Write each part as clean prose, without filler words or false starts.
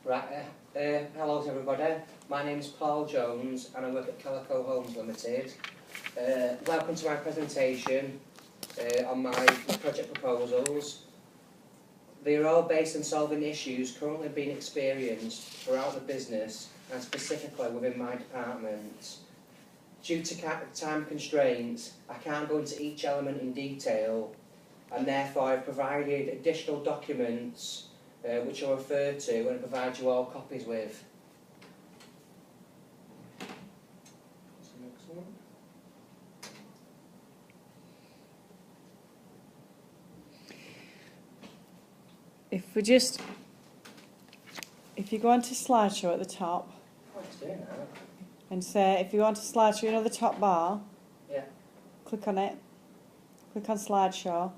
Right, hello to everybody. My name is Paul Jones and I work at Calico Homes Limited. Welcome to my presentation on my project proposals. They are all based on solving issues currently being experienced throughout the business and specifically within my department. Due to time constraints, I can't go into each element in detail, and therefore I've provided additional documents which I'll refer to and provide you all copies with. If you go onto slideshow at the top, and say, if you go onto slideshow, you know the top bar? Yeah. Click on it. Click on slideshow.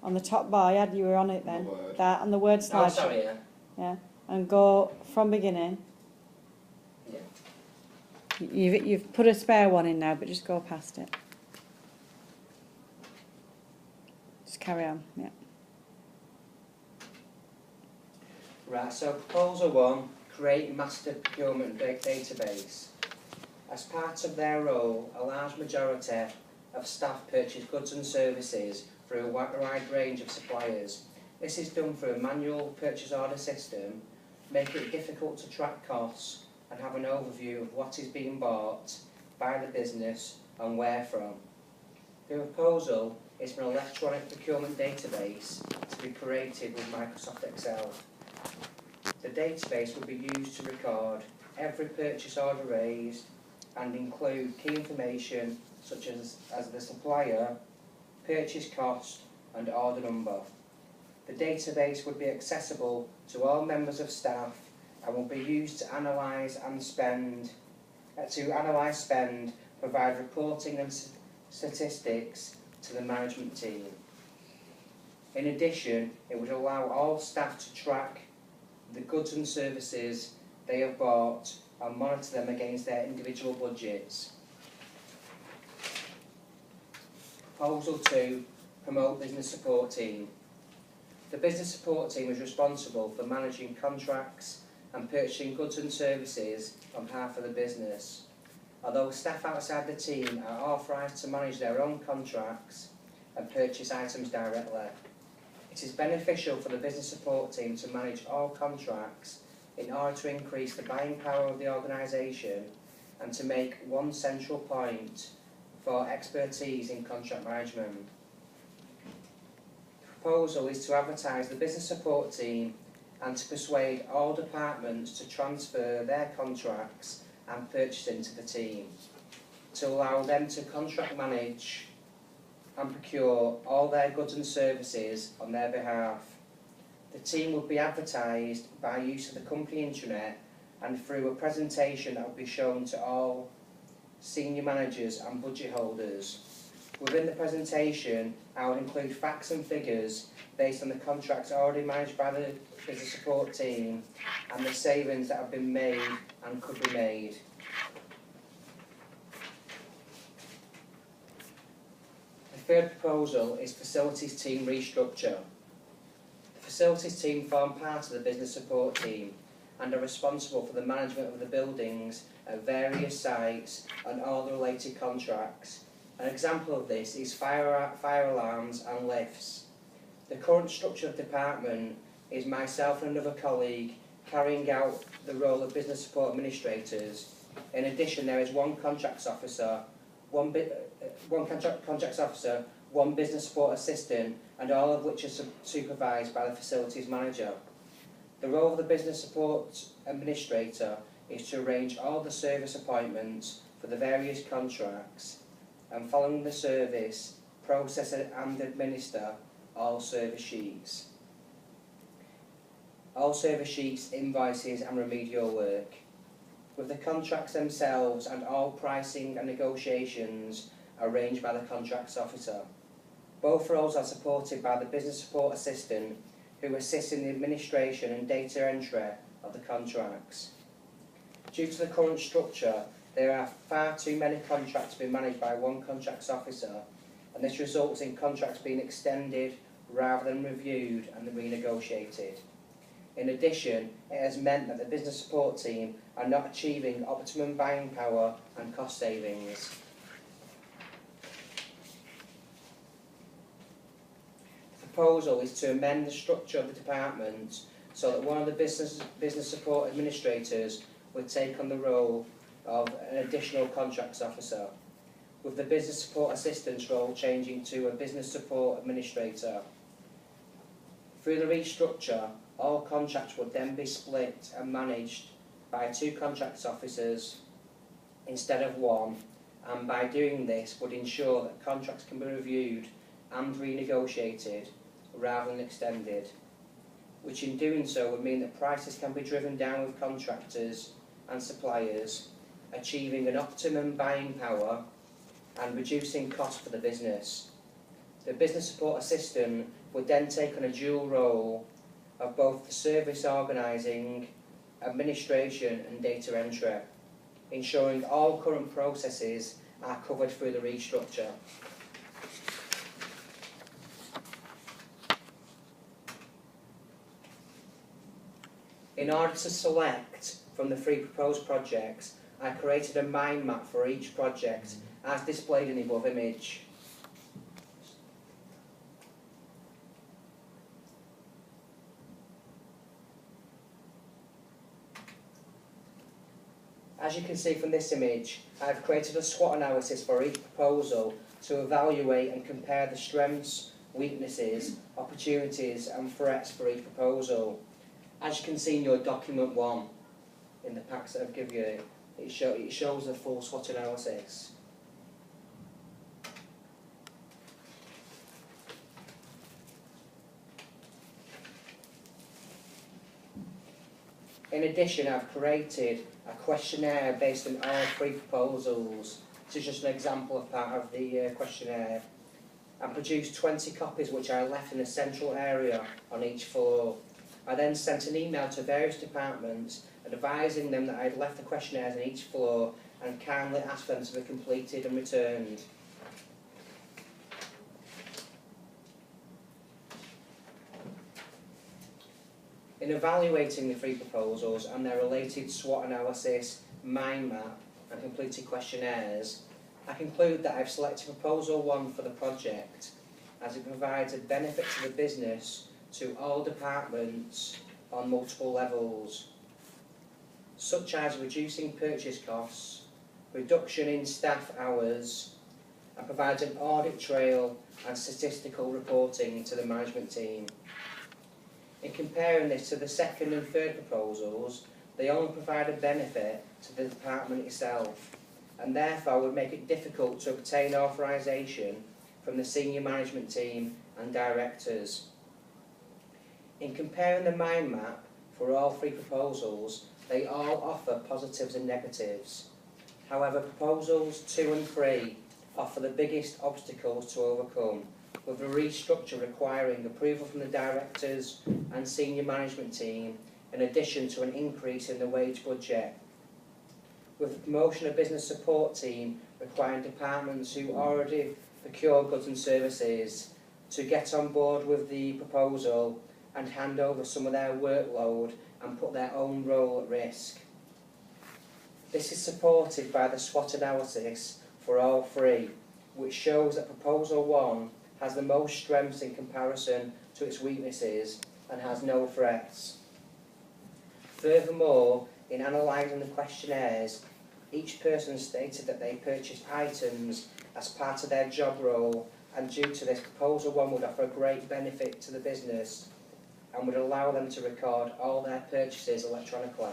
On the top bar, yeah, you were on it then. That, and the word slideshow. Oh, sorry, yeah. Yeah. And go from beginning. Yeah. You've put a spare one in now, but just go past it. Just carry on, yeah. Right, so proposal 1, create master procurement database. As part of their role, a large majority of staff purchase goods and services through a wide range of suppliers. This is done through a manual purchase order system, making it difficult to track costs and have an overview of what is being bought by the business and where from. The proposal is for an electronic procurement database to be created with Microsoft Excel. The database will be used to record every purchase order raised and include key information such as the supplier, purchase cost and order number. The database would be accessible to all members of staff and will be used to analyse spend, provide reporting and statistics to the management team. In addition, it would allow all staff to track the goods and services they have bought and monitor them against their individual budgets. Proposal 2, promote business support team. The business support team is responsible for managing contracts and purchasing goods and services on behalf of the business. Although staff outside the team are authorised to manage their own contracts and purchase items directly, it is beneficial for the business support team to manage all contracts in order to increase the buying power of the organisation and to make one central point for expertise in contract management. The proposal is to advertise the business support team and to persuade all departments to transfer their contracts and purchasing to the team, to allow them to contract manage and procure all their goods and services on their behalf. The team will be advertised by use of the company intranet and through a presentation that will be shown to all senior managers and budget holders. Within the presentation, I would include facts and figures based on the contracts already managed by the business support team and the savings that have been made and could be made. The third proposal is facilities team restructure. The facilities team form part of the business support team and are responsible for the management of the buildings at various sites and all the related contracts. An example of this is fire alarms and lifts. The current structure of the department is myself and another colleague carrying out the role of business support administrators. In addition, there is one contracts officer, one business support assistant, and all of which are supervised by the facilities manager. The role of the business support administrator is to arrange all the service appointments for the various contracts and, following the service, process and administer all service sheets. All service sheets, invoices and remedial work. With the contracts themselves and all pricing and negotiations arranged by the contracts officer. Both roles are supported by the business support assistant who assists in the administration and data entry of the contracts. Due to the current structure, there are far too many contracts being managed by one contracts officer, and this results in contracts being extended rather than reviewed and renegotiated. In addition, it has meant that the business support team are not achieving optimum buying power and cost savings. The proposal is to amend the structure of the department so that one of the business support administrators would take on the role of an additional contracts officer, with the business support assistant's role changing to a business support administrator. Through the restructure, all contracts would then be split and managed by 2 contracts officers instead of 1, and by doing this would ensure that contracts can be reviewed and renegotiated rather than extended, which in doing so would mean that prices can be driven down with contractors and suppliers, achieving an optimum buying power and reducing costs for the business. The business support assistant would then take on a dual role of both the service organising, administration and data entry, ensuring all current processes are covered through the restructure. In order to select from the 3 proposed projects, I created a mind map for each project as displayed in the above image. As you can see from this image, I have created a SWOT analysis for each proposal to evaluate and compare the strengths, weaknesses, opportunities and threats for each proposal. As you can see in your document 1, in the packs that I've given you, it shows the full SWOT analysis. In addition, I've created a questionnaire based on all 3 proposals. This is just an example of part of the questionnaire. And produced 20 copies which I left in a central area on each floor. I then sent an email to various departments advising them that I had left the questionnaires on each floor and kindly asked them to be completed and returned. In evaluating the 3 proposals and their related SWOT analysis, mind map and completed questionnaires, I conclude that I've selected proposal 1 for the project as it provides a benefit to the business to all departments on multiple levels, such as reducing purchase costs, reduction in staff hours, and provides an audit trail and statistical reporting to the management team. In comparing this to the 2nd and 3rd proposals, they only provide a benefit to the department itself, and therefore would make it difficult to obtain authorisation from the senior management team and directors. In comparing the mind map for all 3 proposals, they all offer positives and negatives. However, proposals 2 and 3 offer the biggest obstacles to overcome, with the restructure requiring approval from the directors and senior management team, in addition to an increase in the wage budget. With the promotion of business support team requiring departments who already procure goods and services to get on board with the proposal and hand over some of their workload and put their own role at risk. This is supported by the SWOT analysis for all 3, which shows that proposal 1 has the most strengths in comparison to its weaknesses and has no threats. Furthermore, in analysing the questionnaires, each person stated that they purchased items as part of their job role, and due to this, proposal 1 would offer a great benefit to the business and would allow them to record all their purchases electronically.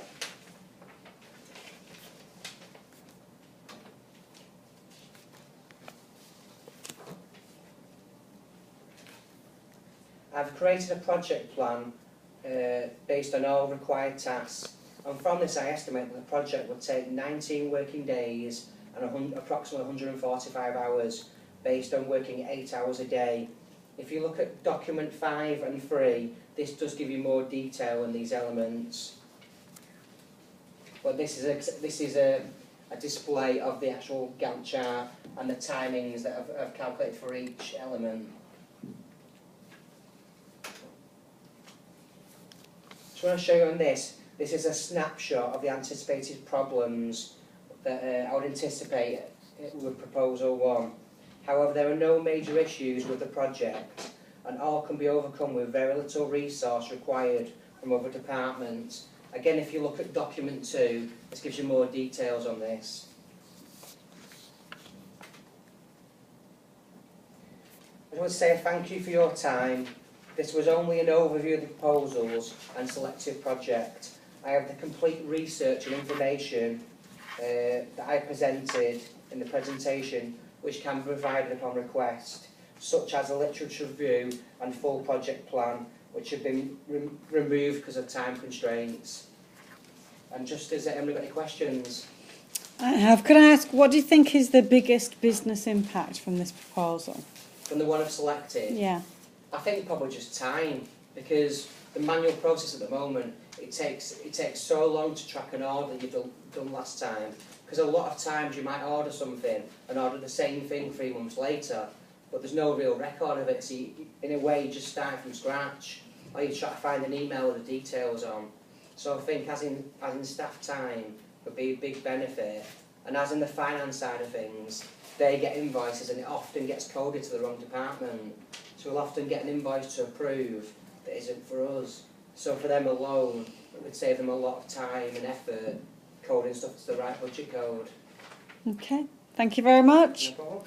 I've created a project plan based on all required tasks, and from this I estimate that the project would take 19 working days and approximately 145 hours, based on working 8 hours a day. If you look at document 5 and 3, this does give you more detail on these elements. But this is a display of the actual Gantt chart and the timings that I've calculated for each element. Just want to show you on this. This is a snapshot of the anticipated problems that I would anticipate with Proposal 1. However, there are no major issues with the project, and all can be overcome with very little resource required from other departments. Again, if you look at document 2, this gives you more details on this. I just want to say a thank you for your time. This was only an overview of the proposals and selective project. I have the complete research and information that I presented in the presentation, which can be provided upon request, such as a literature review and full project plan, which have been removed because of time constraints. And just as Emily, got any questions? I have. Could I ask, what do you think is the biggest business impact from this proposal? From the one I've selected? Yeah. I think probably just time, because the manual process at the moment, it takes so long to track an order that you've done last time, because a lot of times you might order something and order the same thing 3 months later, but there's no real record of it, so you, in a way you just start from scratch, or you try to find an email with the details on. So I think as in staff time would be a big benefit, and as in the finance side of things, they get invoices and it often gets coded to the wrong department. So we'll often get an invoice to approve that isn't for us. So for them alone, it would save them a lot of time and effort coding stuff to the right budget code. Okay, thank you very much. No problem.